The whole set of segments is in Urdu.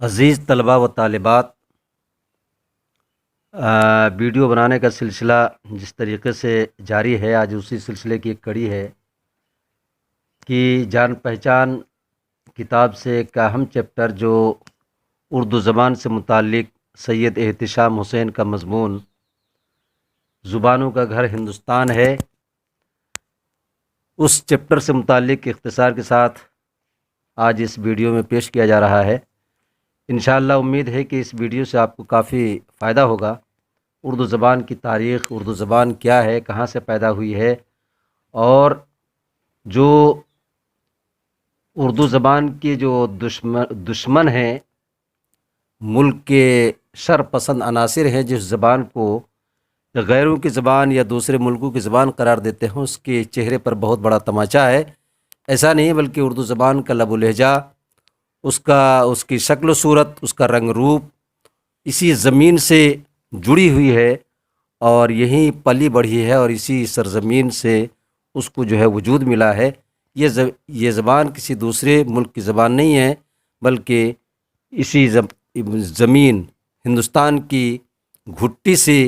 عزیز طلباء و طالبات، ویڈیو بنانے کا سلسلہ جس طریقے سے جاری ہے، آج اسی سلسلے کی ایک کڑی ہے کہ جان پہچان کتاب سے ایک اہم چیپٹر جو اردو زبان سے متعلق سید احتشام حسین کا مضمون زبانوں کا گھر ہندوستان ہے، اس چیپٹر سے متعلق اختصار کے ساتھ آج اس ویڈیو میں پیش کیا جا رہا ہے۔ انشاءاللہ امید ہے کہ اس ویڈیو سے آپ کو کافی فائدہ ہوگا۔ اردو زبان کی تاریخ، اردو زبان کیا ہے، کہاں سے پیدا ہوئی ہے، اور جو اردو زبان کی جو دشمن ہیں، ملک کے شر پسند عناصر ہیں، جس زبان کو غیروں کی زبان یا دوسرے ملکوں کی زبان قرار دیتے ہیں، اس کے چہرے پر بہت بڑا تماچا ہے۔ ایسا نہیں بلکہ اردو زبان کا لب و لہجہ، اس کی شکل و صورت، اس کا رنگ روپ اسی زمین سے جڑی ہوئی ہے اور یہیں پلی بڑھی ہے، اور اسی سرزمین سے اس کو جو ہے وجود ملا ہے۔ یہ زبان کسی دوسرے ملک کی زبان نہیں ہے، بلکہ اسی زمین ہندوستان کی گھٹی سے،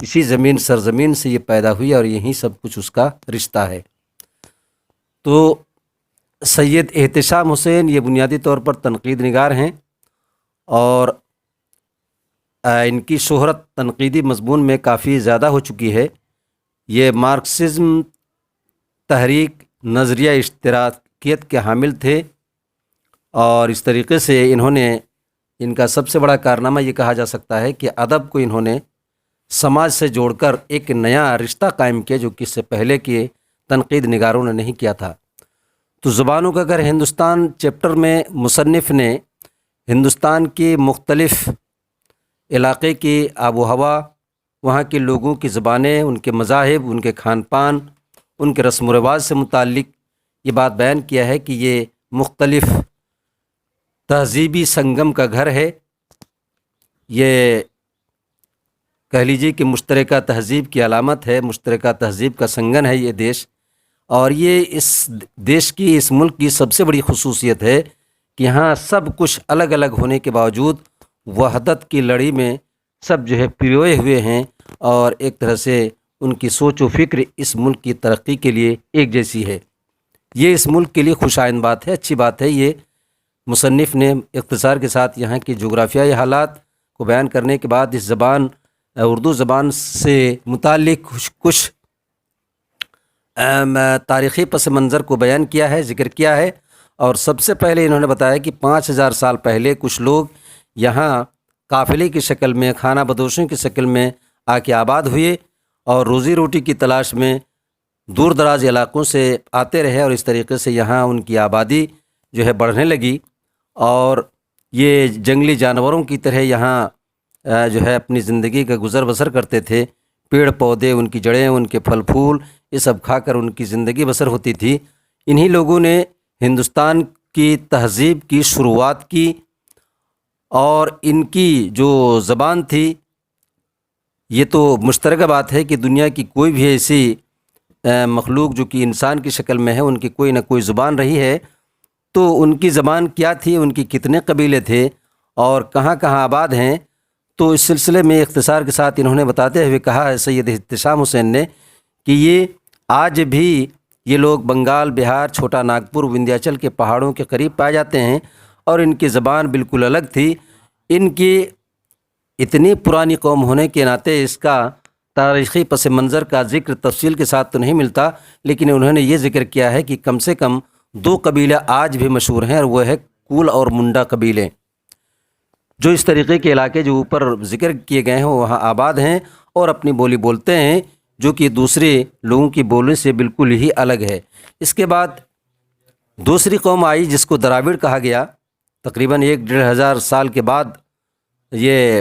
اسی سرزمین سے یہ پیدا ہوئی، اور یہیں سب کچھ اس کا رشتہ ہے۔ تو سید احتشام حسین یہ بنیادی طور پر تنقید نگار ہیں، اور ان کی شہرت تنقیدی مضمون میں کافی زیادہ ہو چکی ہے۔ یہ مارکسزم تحریک نظریہ اشتراکیت کے حامل تھے، اور اس طریقے سے ان کا سب سے بڑا کارنامہ یہ کہا جا سکتا ہے کہ ادب کو انہوں نے سماج سے جوڑ کر ایک نیا رشتہ قائم کیا، جو کہ اس سے پہلے کے تنقید نگاروں نے نہیں کیا تھا۔ تو زبانوں کا گھر ہندوستان چیپٹر میں مصنف نے ہندوستان کے مختلف علاقے کی آب و ہوا، وہاں کے لوگوں کی زبانیں، ان کے مذاہب، ان کے کھان پان، ان کے رسم و رواج سے متعلق یہ بات بیان کیا ہے کہ یہ مختلف تہذیبی سنگم کا گھر ہے۔ یہ کہہ لیجیے کہ مشترکہ تہذیب کی علامت ہے، مشترکہ تہذیب کا سنگن ہے یہ دیش، اور یہ اس دیش کی، اس ملک کی سب سے بڑی خصوصیت ہے کہ یہاں سب کچھ الگ الگ ہونے کے باوجود وحدت کی لڑی میں سب جو ہے پروئے ہوئے ہیں، اور ایک طرح سے ان کی سوچ و فکر اس ملک کی ترقی کے لیے ایک جیسی ہے۔ یہ اس ملک کے لیے خوشائند بات ہے، اچھی بات ہے۔ یہ مصنف نے اختصار کے ساتھ یہاں کی جغرافیائی حالات کو بیان کرنے کے بعد اس زبان، اردو زبان سے متعلق کچھ تاریخی پس منظر کو بیان کیا ہے، ذکر کیا ہے، اور سب سے پہلے انہوں نے بتایا کہ 5000 سال پہلے کچھ لوگ یہاں قافلے کی شکل میں، خانہ بدوشوں کی شکل میں آ کے آباد ہوئے، اور روزی روٹی کی تلاش میں دور دراز علاقوں سے آتے رہے، اور اس طریقے سے یہاں ان کی آبادی جو ہے بڑھنے لگی، اور یہ جنگلی جانوروں کی طرح یہاں جو ہے اپنی زندگی کا گزر بسر کرتے تھے۔ پیڑ پودے، ان کی جڑیں، ان کے پھل پھول، یہ سب کھا کر ان کی زندگی بسر ہوتی تھی۔ انہی لوگوں نے ہندوستان کی تہذیب کی شروعات کی، اور ان کی جو زبان تھی، یہ تو مشترکہ بات ہے کہ دنیا کی کوئی بھی ایسی مخلوق جو کہ انسان کی شکل میں ہے، ان کی کوئی نہ کوئی زبان رہی ہے۔ تو ان کی زبان کیا تھی، ان کی کتنے قبیلے تھے، اور کہاں کہاں آباد ہیں، تو اس سلسلے میں اختصار کے ساتھ انہوں نے بتاتے ہوئے کہا ہے سید احتشام حسین نے کہ یہ آج بھی یہ لوگ بنگال، بہار، چھوٹا ناگپور، وندھیاچل کے پہاڑوں کے قریب پائے جاتے ہیں، اور ان کی زبان بالکل الگ تھی۔ ان کی اتنی پرانی قوم ہونے کے ناطے اس کا تاریخی پس منظر کا ذکر تفصیل کے ساتھ تو نہیں ملتا، لیکن انہوں نے یہ ذکر کیا ہے کہ کم سے کم 2 قبیلے آج بھی مشہور ہیں، اور وہ ہے کول اور منڈا قبیلے، جو اس طریقے کے علاقے جو اوپر ذکر کیے گئے ہیں وہاں آباد ہیں، اور اپنی بولی بولتے ہیں، جو کہ دوسرے لوگوں کی بولی سے بالکل ہی الگ ہے۔ اس کے بعد دوسری قوم آئی جس کو دراوڑ کہا گیا، تقریباً 1-1.5 سال کے بعد یہ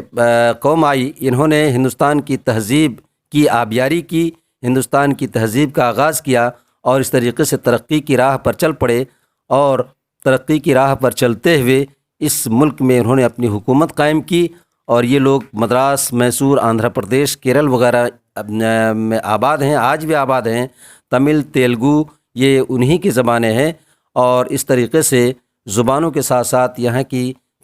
قوم آئی۔ انہوں نے ہندوستان کی تہذیب کی آبیاری کی، ہندوستان کی تہذیب کا آغاز کیا، اور اس طریقے سے ترقی کی راہ پر چل پڑے، اور ترقی کی راہ پر چلتے ہوئے اس ملک میں انہوں نے اپنی حکومت قائم کی، اور یہ لوگ مدراس، میسور، آندھرا پردیش، کیرل وغیرہ میں آباد ہیں، آج بھی آباد ہیں۔ تمل، تیلگو یہ انہی کی زبانیں ہیں، اور اس طریقے سے زبانوں کے ساتھ ساتھ یہاں کی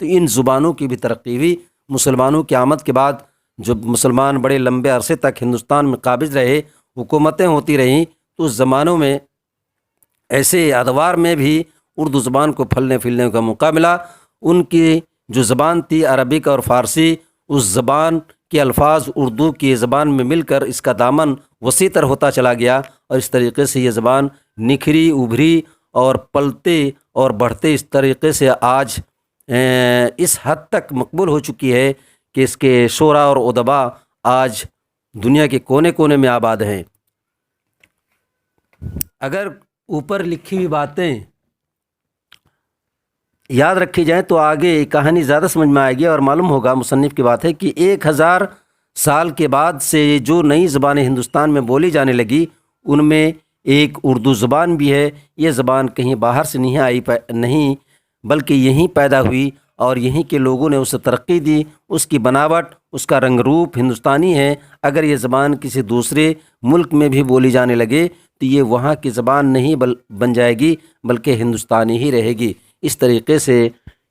تو ان زبانوں کی بھی ترقی ہوئی۔ مسلمانوں کی آمد کے بعد جو مسلمان بڑے لمبے عرصے تک ہندوستان میں قابض رہے، حکومتیں ہوتی رہیں، تو اس زمانوں میں ایسے ادوار میں بھی اردو زبان کو پھلنے پھلنے کا موقع ملا۔ ان کی جو زبان تھی عربک اور فارسی، اس زبان کے الفاظ اردو کی زبان میں مل کر اس کا دامن وسیع تر ہوتا چلا گیا، اور اس طریقے سے یہ زبان نکھری، ابھری اور پلتے اور بڑھتے اس طریقے سے آج اس حد تک مقبول ہو چکی ہے کہ اس کے شعراء اور ادباء آج دنیا کے کونے کونے میں آباد ہیں۔ اگر اوپر لکھی ہوئی باتیں یاد رکھی جائیں تو آگے کہانی زیادہ سمجھ میں آئے گی، اور معلوم ہوگا مصنف کی بات ہے کہ 1000 سال کے بعد سے جو نئی زبانیں ہندوستان میں بولی جانے لگی، ان میں ایک اردو زبان بھی ہے۔ یہ زبان کہیں باہر سے نہیں آئی، نہیں بلکہ یہیں پیدا ہوئی، اور یہیں کے لوگوں نے اسے ترقی دی۔ اس کی بناوٹ، اس کا رنگ روپ ہندوستانی ہے۔ اگر یہ زبان کسی دوسرے ملک میں بھی بولی جانے لگے تو یہ وہاں کی زبان نہیں بن جائے گی، بلکہ ہندوستانی ہی رہے گی۔ اس طریقے سے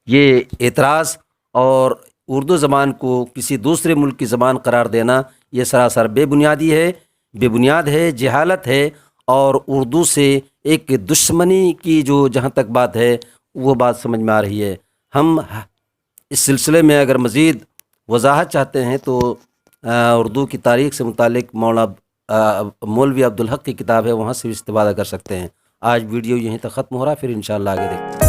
یہ اعتراض اور اردو زبان کو کسی دوسرے ملک کی زبان قرار دینا یہ سراسر بے بنیاد ہے، جہالت ہے، اور اردو سے ایک دشمنی کی جو جہاں تک بات ہے وہ بات سمجھ میں آ رہی ہے۔ ہم اس سلسلے میں اگر مزید وضاحت چاہتے ہیں تو اردو کی تاریخ سے متعلق مولوی عبدالحق کی کتاب ہے، وہاں سے بھی استفادہ کر سکتے ہیں۔ آج ویڈیو یہیں تک ختم ہو رہا ہے، پھر انشاءاللہ آگے دیکھتے ہیں۔